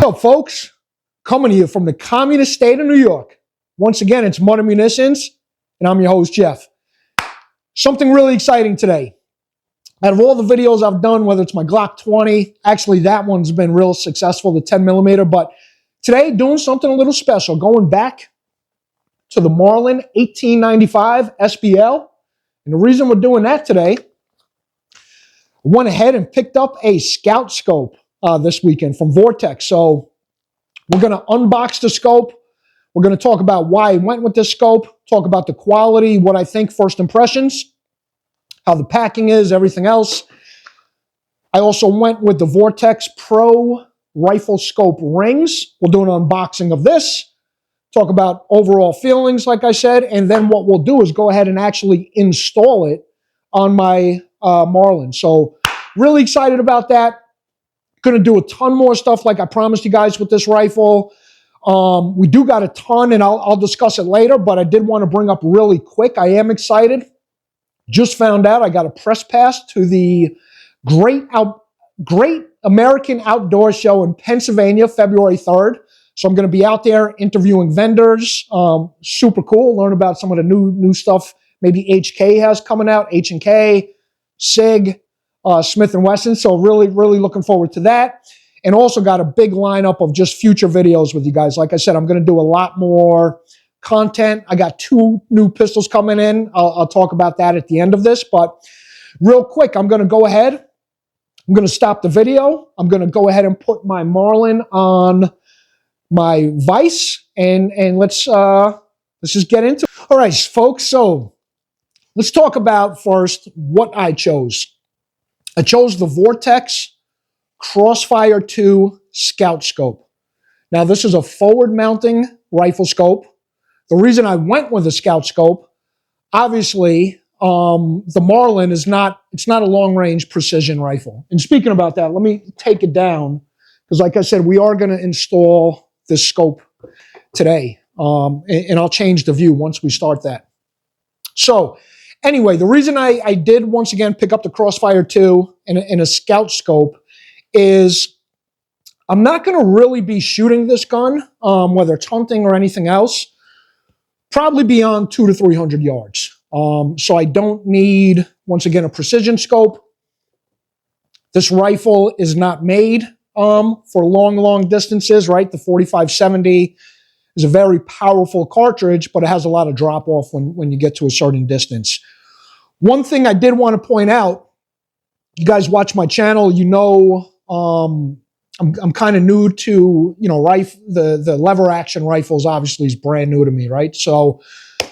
What's up, folks? Coming to you from the communist state of New York. Once again, it's Mud Munitions, and I'm your host, Jeff. Something really exciting today. Out of all the videos I've done, whether it's my Glock 20, actually that one's been real successful, the 10 millimeter, but today doing something a little special, going back to the Marlin 1895 SBL. And the reason we're doing that today, I went ahead and picked up a scout scope this weekend from Vortex. So we're going to unbox the scope. We're going to talk about why I went with this scope, talk about the quality, what I think, first impressions, how the packing is, everything else. I also went with the Vortex Pro rifle scope rings. We'll do an unboxing of this, talk about overall feelings, like I said, and then what we'll do is go ahead and actually install it on my Marlin. So really excited about that. Going to do a ton more stuff like I promised you guys with this rifle. We do got a ton, and I'll discuss it later, but I did want to bring up really quick. I am excited. Just found out I got a press pass to the Great American Outdoor Show in Pennsylvania, February 3rd. So I'm going to be out there interviewing vendors. Super cool. Learn about some of the new stuff maybe HK has coming out, H&K, SIG, Smith & Wesson. So really looking forward to that. And also got a big lineup of just future videos with you guys. Like I said, I'm going to do a lot more content. I got 2 new pistols coming in. I'll talk about that at the end of this. But real quick, I'm going to go ahead. I'm going to stop the video. I'm going to go ahead and put my Marlin on my vise. And let's just get into it. All right, folks. So let's talk about first what I chose. I chose the Vortex Crossfire 2 Scout Scope. Now, this is a forward-mounting rifle scope. The reason I went with a Scout Scope, obviously, the Marlin it's not a long-range precision rifle. And speaking about that, let me take it down, because like I said, we are going to install this scope today, and I'll change the view once we start that. So, anyway, the reason I did, once again, pick up the Crossfire 2 in a Scout Scope is I'm not going to really be shooting this gun, whether it's hunting or anything else, probably beyond 200 to 300 yards. So I don't need, once again, a precision scope. This rifle is not made for long distances, right? The 45-70 is a very powerful cartridge, but it has a lot of drop-off when you get to a certain distance. One thing I did want to point out, you guys watch my channel, you know I'm kind of new to, the lever action rifles obviously is brand new to me, right? So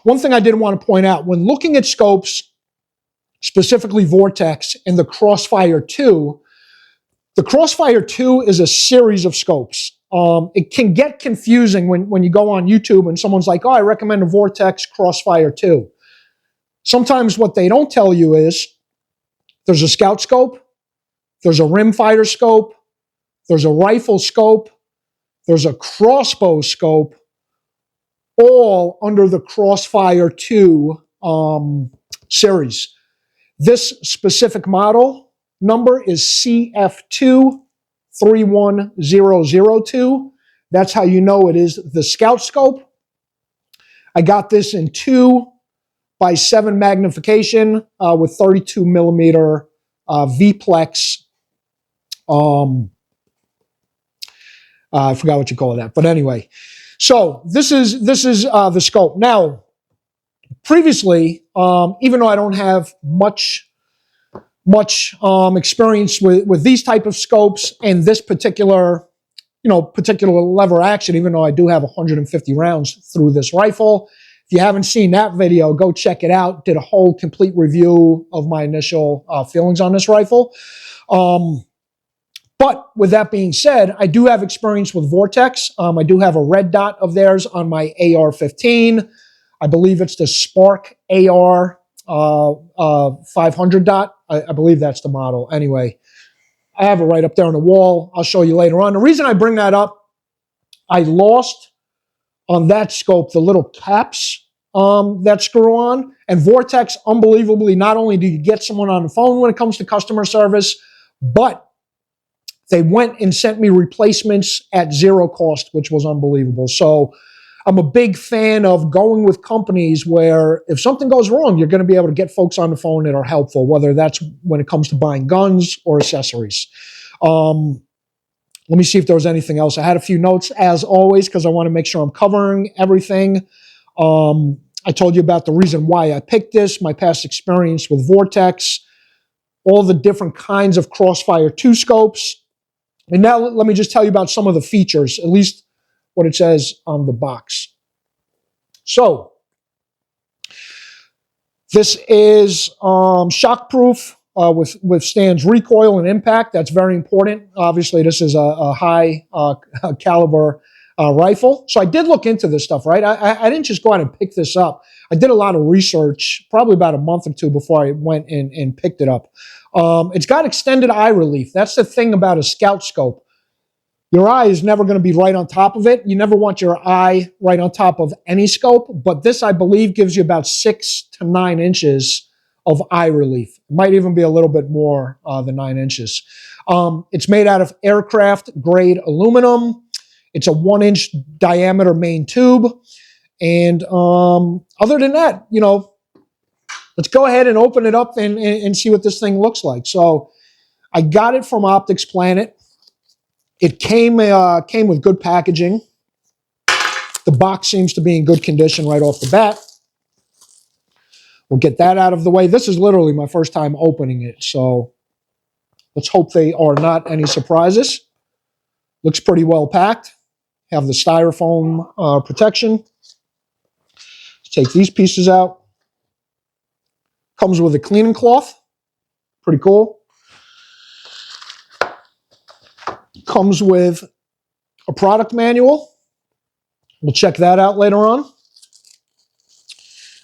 one thing I did want to point out, when looking at scopes, specifically Vortex and the Crossfire 2, the Crossfire 2 is a series of scopes. It can get confusing when you go on YouTube and someone's like, oh, I recommend a Vortex Crossfire 2. Sometimes what they don't tell you is there's a scout scope, there's a rimfighter scope, there's a rifle scope, there's a crossbow scope, all under the Crossfire 2 series. This specific model number is CF2-31002. That's how you know it is the scout scope. I got this in 2x7 magnification with 32 millimeter V-Plex. I forgot what you call that, but anyway. So this is the scope. Now, previously, even though I don't have much experience with these type of scopes and this particular lever action, even though I do have 150 rounds through this rifle. If you haven't seen that video, go check it out. Did a whole complete review of my initial feelings on this rifle. But with that being said, I do have experience with Vortex. I do have a red dot of theirs on my AR-15. I believe it's the Spark AR 500 dot. I believe that's the model. Anyway, I have it right up there on the wall. I'll show you later on. The reason I bring that up, I lost on that scope the little caps that screw on. And Vortex, unbelievably, not only do you get someone on the phone when it comes to customer service, but they went and sent me replacements at zero cost, which was unbelievable. So I'm a big fan of going with companies where if something goes wrong, you're going to be able to get folks on the phone that are helpful, whether that's when it comes to buying guns or accessories. Let me see if there was anything else. I had a few notes, as always, because I want to make sure I'm covering everything. I told you about the reason why I picked this, my past experience with Vortex, all the different kinds of Crossfire 2 scopes. And now let me just tell you about some of the features, at least what it says on the box. So, this is shockproof, withstands recoil and impact. That's very important. Obviously, this is a high caliber rifle. So I did look into this stuff, right? I didn't just go out and pick this up. I did a lot of research, probably about a month or two before I went and picked it up. It's got extended eye relief. That's the thing about a scout scope. Your eye is never going to be right on top of it. You never want your eye right on top of any scope, but this, I believe, gives you about 6 to 9 inches of eye relief. It might even be a little bit more than 9 inches. It's made out of aircraft-grade aluminum. It's a 1-inch diameter main tube. And other than that, you know, let's go ahead and open it up and see what this thing looks like. So I got it from Optics Planet. It came with good packaging. The box seems to be in good condition right off the bat. We'll get that out of the way. This is literally my first time opening it, so let's hope they are not any surprises. Looks pretty well packed. Have the styrofoam protection. Let's take these pieces out. Comes with a cleaning cloth. Pretty cool. Comes with a product manual. We'll check that out later on.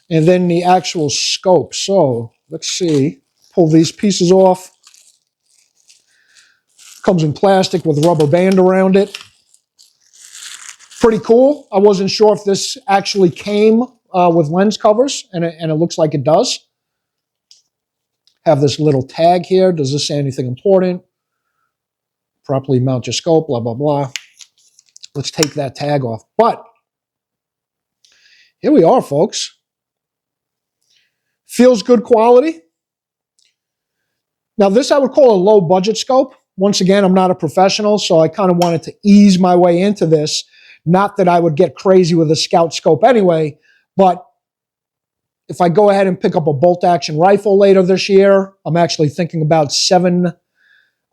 And then the actual scope. So let's see. Pull these pieces off. Comes in plastic with a rubber band around it. Pretty cool. I wasn't sure if this actually came with lens covers, and it looks like it does. Have this little tag here. Does this say anything important? Properly mount your scope, blah, blah, blah. Let's take that tag off. But here we are, folks. Feels good quality. Now, this I would call a low budget scope. Once again, I'm not a professional, so I kind of wanted to ease my way into this. Not that I would get crazy with a scout scope anyway, but if I go ahead and pick up a bolt action rifle later this year, I'm actually thinking about 7mm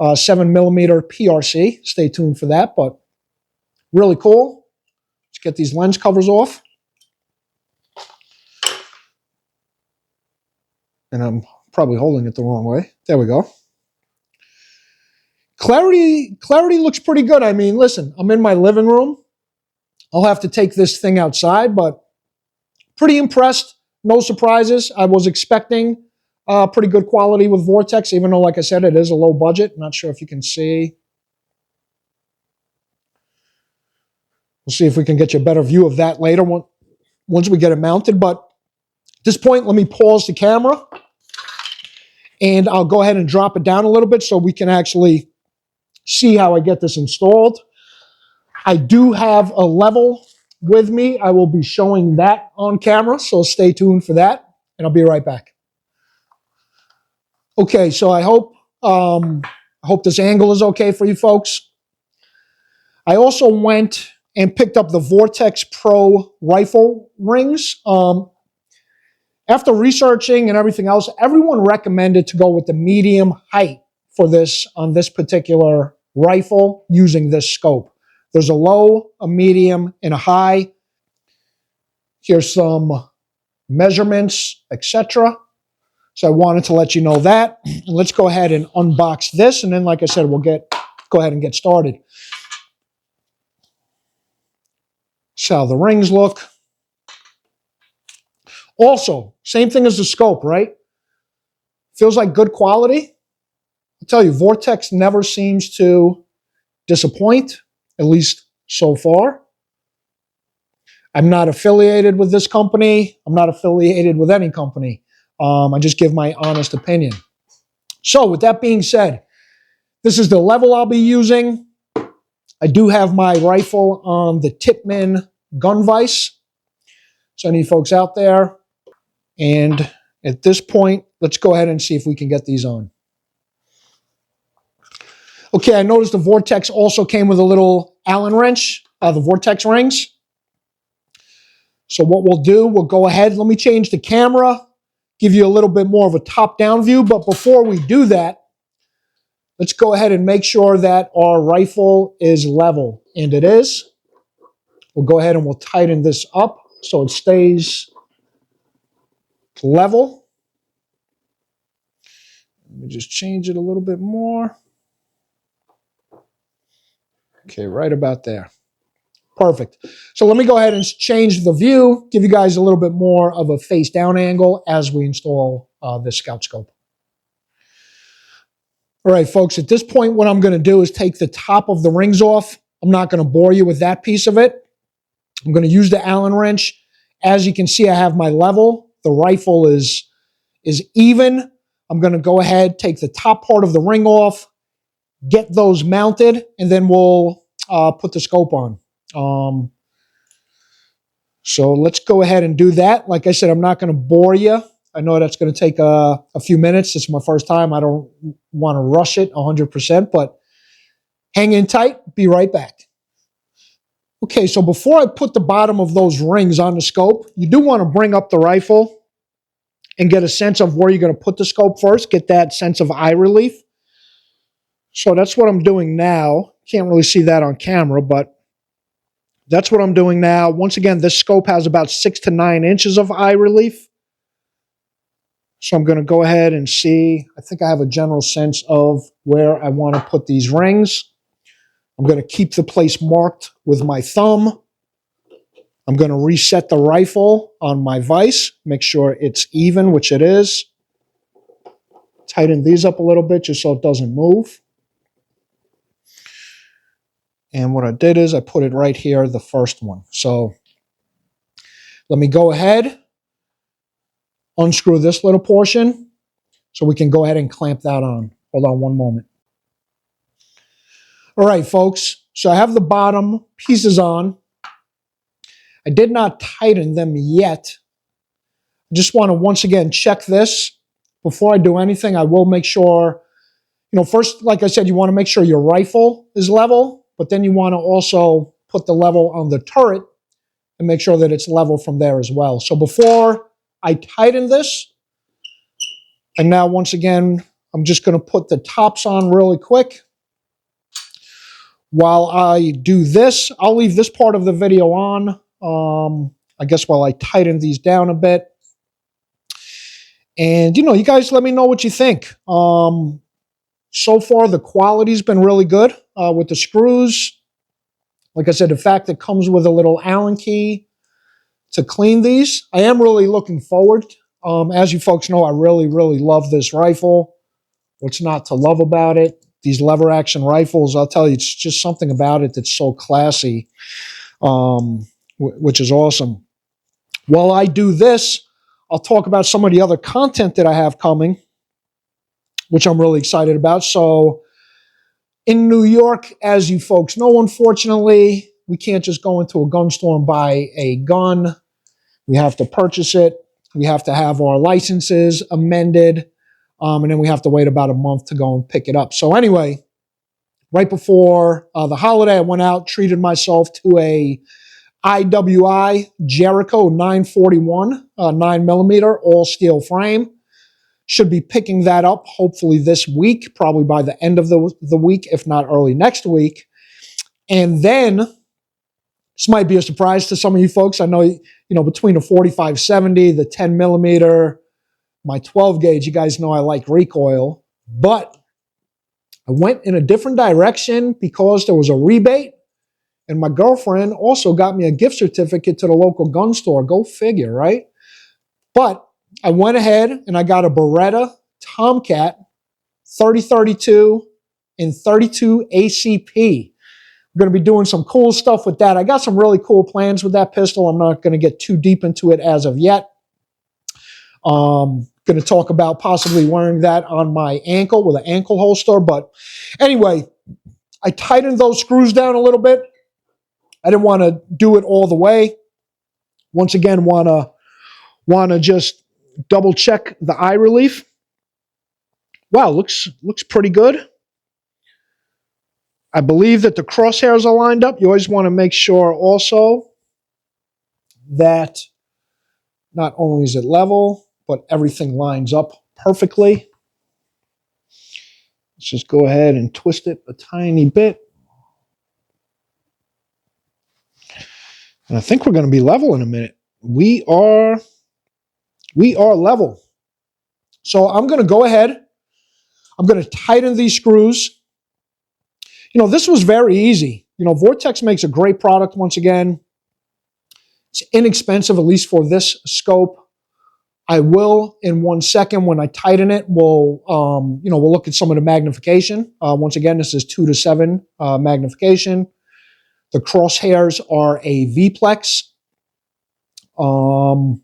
PRC. Stay tuned for that, but really cool. Let's get these lens covers off. And I'm probably holding it the wrong way. There we go. Clarity looks pretty good. I mean, listen, I'm in my living room. I'll have to take this thing outside, but pretty impressed. No surprises. I was expecting pretty good quality with Vortex, even though, like I said, it is a low budget. Not sure if you can see. We'll see if we can get you a better view of that later once we get it mounted. But at this point, let me pause the camera, and I'll go ahead and drop it down a little bit so we can actually see how I get this installed. I do have a level with me. I will be showing that on camera, so stay tuned for that, and I'll be right back. Okay, so I hope this angle is okay for you folks. I also went and picked up the Vortex Pro rifle rings. After researching and everything else, everyone recommended to go with the medium height for this on this particular rifle using this scope. There's a low, a medium, and a high. Here's some measurements, etc. So I wanted to let you know that. And let's go ahead and unbox this, and then, like I said, we'll go ahead and get started. So how the rings look. Also, same thing as the scope, right? Feels like good quality. I'll tell you, Vortex never seems to disappoint, at least so far. I'm not affiliated with this company. I'm not affiliated with any company. I just give my honest opinion. So with that being said, This is the level I'll be using. I do have my rifle on the Tipman gun vise. So any folks out there. And at this point, let's go ahead and see if we can get these on. Okay, I noticed the Vortex also came with a little Allen wrench, the Vortex rings. So what we'll do, we'll go ahead. Let me change the camera, give you a little bit more of a top-down view. But before we do that, let's go ahead and make sure that our rifle is level. And it is. We'll go ahead and we'll tighten this up so it stays level. Let me just change it a little bit more. Okay, right about there. Perfect. So let me go ahead and change the view, give you guys a little bit more of a face down angle as we install this scout scope. All right, folks, at this point, what I'm going to do is take the top of the rings off. I'm not going to bore you with that piece of it. I'm going to use the Allen wrench. As you can see, I have my level. The rifle is even. I'm going to go ahead, take the top part of the ring off, get those mounted, and then we'll put the scope on. So let's go ahead and do that. Like I said, I'm not going to bore you. I know that's going to take a few minutes. It's my first time. I don't want to rush it 100%, but hang in tight. Be right back. Okay, so before I put the bottom of those rings on the scope, you do want to bring up the rifle and get a sense of where you're going to put the scope first. Get that sense of eye relief. So that's what I'm doing now. Can't really see that on camera, but that's what I'm doing now. Once again, this scope has about 6 to 9 inches of eye relief. So I'm going to go ahead and see. I think I have a general sense of where I want to put these rings. I'm going to keep the place marked with my thumb. I'm going to reset the rifle on my vise. Make sure it's even, which it is. Tighten these up a little bit just so it doesn't move. And what I did is I put it right here, the first one. So let me go ahead, unscrew this little portion so we can go ahead and clamp that on. Hold on one moment. All right, folks. So I have the bottom pieces on. I did not tighten them yet. I just want to once again check this. Before I do anything, I will make sure, first, like I said, you want to make sure your rifle is level, but then you want to also put the level on the turret and make sure that it's level from there as well. So before I tighten this, and now once again, I'm just going to put the tops on really quick. While I do this, I'll leave this part of the video on, I guess while I tighten these down a bit. And, you guys let me know what you think. So far, the quality's been really good with the screws. Like I said, the fact that it comes with a little Allen key to clean these. I am really looking forward. As you folks know, I really, really love this rifle. What's not to love about it? These lever action rifles, I'll tell you, it's just something about it that's so classy, which is awesome. While I do this, I'll talk about some of the other content that I have coming, which I'm really excited about. So in New York, as you folks know, unfortunately, we can't just go into a gun store and buy a gun. We have to purchase it. We have to have our licenses amended. And then we have to wait about a month to go and pick it up. So anyway, right before the holiday, I went out, treated myself to a IWI Jericho 941, 9mm, all steel frame. Should be picking that up hopefully this week, probably by the end of the week, if not early next week. And then, this might be a surprise to some of you folks. I know, between the 45-70, the 10mm, my 12 gauge, you guys know I like recoil, but I went in a different direction because there was a rebate, and my girlfriend also got me a gift certificate to the local gun store. Go figure, right? But I went ahead and I got a Beretta Tomcat 30-32 in 32 ACP. I'm going to be doing some cool stuff with that. I got some really cool plans with that pistol. I'm not going to get too deep into it as of yet. Going going to talk about possibly wearing that on my ankle with an ankle holster. But anyway, I tightened those screws down a little bit. I didn't want to do it all the way. Once again, want to just double check the eye relief. Wow, looks pretty good. I believe that the crosshairs are lined up. You always want to make sure also that not only is it level, but everything lines up perfectly. Let's just go ahead and twist it a tiny bit. And I think we're going to be level in a minute. We are level. So I'm going to go ahead. I'm going to tighten these screws. You know, this was very easy. You know, Vortex makes a great product once again. It's inexpensive, at least for this scope. I will, in 1 second, when I tighten it, we'll look at some of the magnification. Once again, this is 2:7 magnification. The crosshairs are a V-plex. And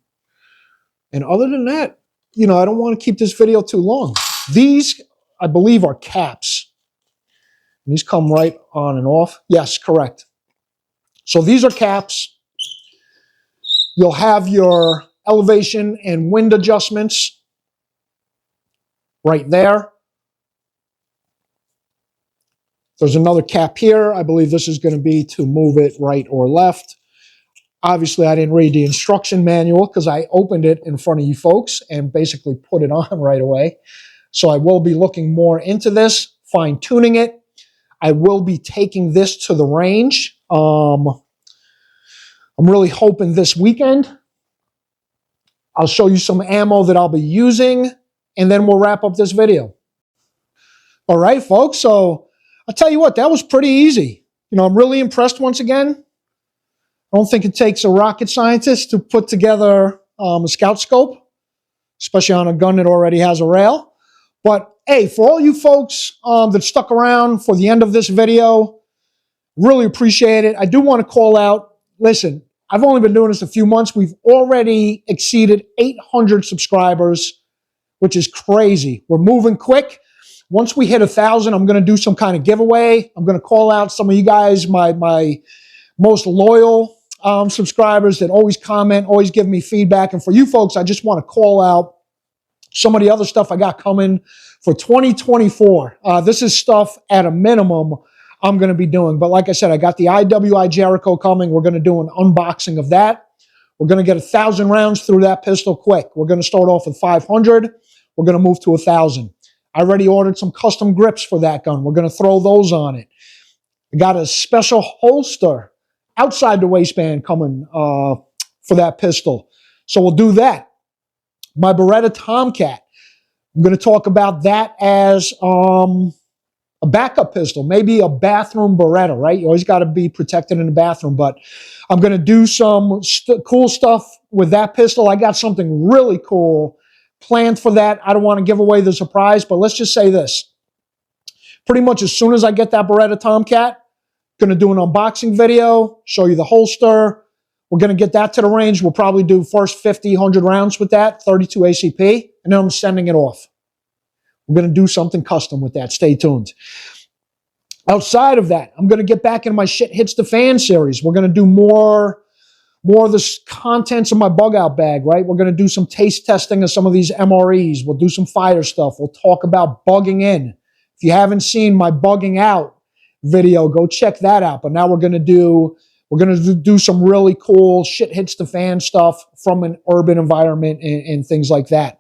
other than that, you know, I don't want to keep this video too long. These, I believe, are caps. And these come right on and off. Yes, correct. So these are caps. You'll have your elevation and wind adjustments right there. There's another cap here. I believe this is going to be to move it right or left. Obviously, I didn't read the instruction manual because I opened it in front of you folks and basically put it on right away. So I will be looking more into this, fine-tuning it. I will be taking this to the range. I'm really hoping this weekend. I'll show you some ammo that I'll be using, and then we'll wrap up this video. All right, folks, so I'll tell you what, that was pretty easy. You know, I'm really impressed once again. I don't think it takes a rocket scientist to put together a scout scope, especially on a gun that already has a rail. But hey, for all you folks that stuck around for the end of this video, really appreciate it. I do want to call out, listen, I've only been doing this a few months. We've already exceeded 800 subscribers, which is crazy. We're moving quick. Once we hit 1,000, I'm going to do some kind of giveaway. I'm going to call out some of you guys, my most loyal subscribers that always comment, always give me feedback. And for you folks, I just want to call out some of the other stuff I got coming for 2024. This is stuff at a minimum I'm going to be doing. But like I said, I got the IWI Jericho coming. We're going to do an unboxing of that. We're going to get 1,000 rounds through that pistol quick. We're going to start off with 500. We're going to move to 1,000. I already ordered some custom grips for that gun. We're going to throw those on it. I got a special holster outside the waistband coming for that pistol. So we'll do that. My Beretta Tomcat. I'm going to talk about that as a backup pistol, maybe a bathroom Beretta, right? You always got to be protected in the bathroom, but I'm going to do some cool stuff with that pistol. I got something really cool planned for that. I don't want to give away the surprise, but let's just say this. Pretty much as soon as I get that Beretta Tomcat, going to do an unboxing video, show you the holster. We're going to get that to the range. We'll probably do first 50, 100 rounds with that, 32 ACP, and then I'm sending it off. We're going to do something custom with that. Stay tuned. Outside of that, I'm going to get back into my Shit Hits the Fan series. We're going to do more of the contents of my bug out bag, right? We're going to do some taste testing of some of these MREs. We'll do some fighter stuff. We'll talk about bugging in. If you haven't seen my bugging out video, go check that out. But now we're going to do some really cool Shit Hits the Fan stuff from an urban environment and things like that.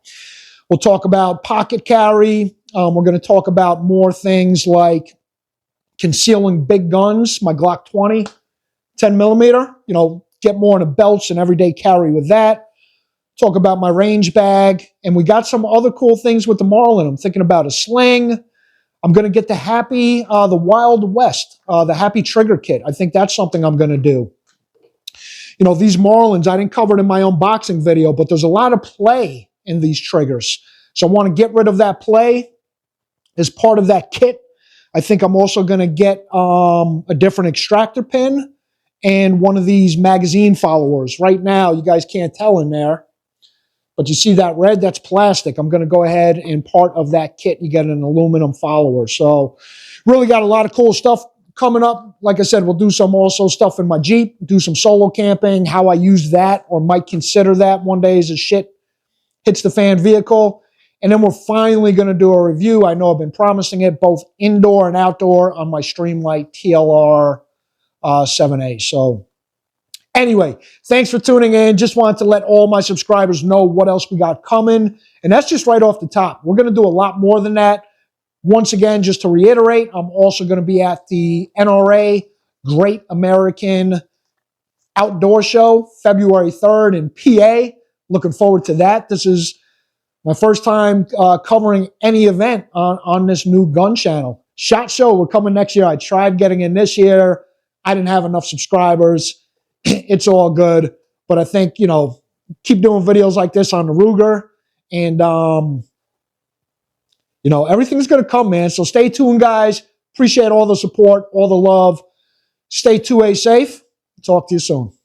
We'll talk about pocket carry. We're going to talk about more things like concealing big guns, my Glock 20, 10 millimeter, you know, get more into belts and everyday carry with that. Talk about my range bag. And we got some other cool things with the Marlin. I'm thinking about a sling. I'm going to get the Wild West, the Happy Trigger Kit. I think that's something I'm going to do. You know, these Marlins, I didn't cover it in my unboxing video, but there's a lot of play in these triggers. So I want to get rid of that play as part of that kit. I think I'm also going to get a different extractor pin and one of these magazine followers. Right now, you guys can't tell in there, But you see that red, that's plastic. I'm going to go ahead and part of that kit, you get an aluminum follower. So really got a lot of cool stuff coming up. Like I said, we'll do some also stuff in my Jeep, do some solo camping, how I use that or might consider that one day as a shit hits the fan vehicle. And then we're finally going to do a review. I know I've been promising it, both indoor and outdoor on my Streamlight TLR 7A. So anyway, thanks for tuning in. Just wanted to let all my subscribers know what else we got coming. And that's just right off the top. We're going to do a lot more than that. Once again, just to reiterate, I'm also going to be at the NRA Great American Outdoor Show, February 3rd in PA. Looking forward to that. This is my first time covering any event on this new gun channel. SHOT Show, we're coming next year. I tried getting in this year. I didn't have enough subscribers. It's all good. But I think, you know, keep doing videos like this on the Ruger. And, you know, everything's going to come, man. So stay tuned, guys. Appreciate all the support, all the love. Stay 2A safe. Talk to you soon.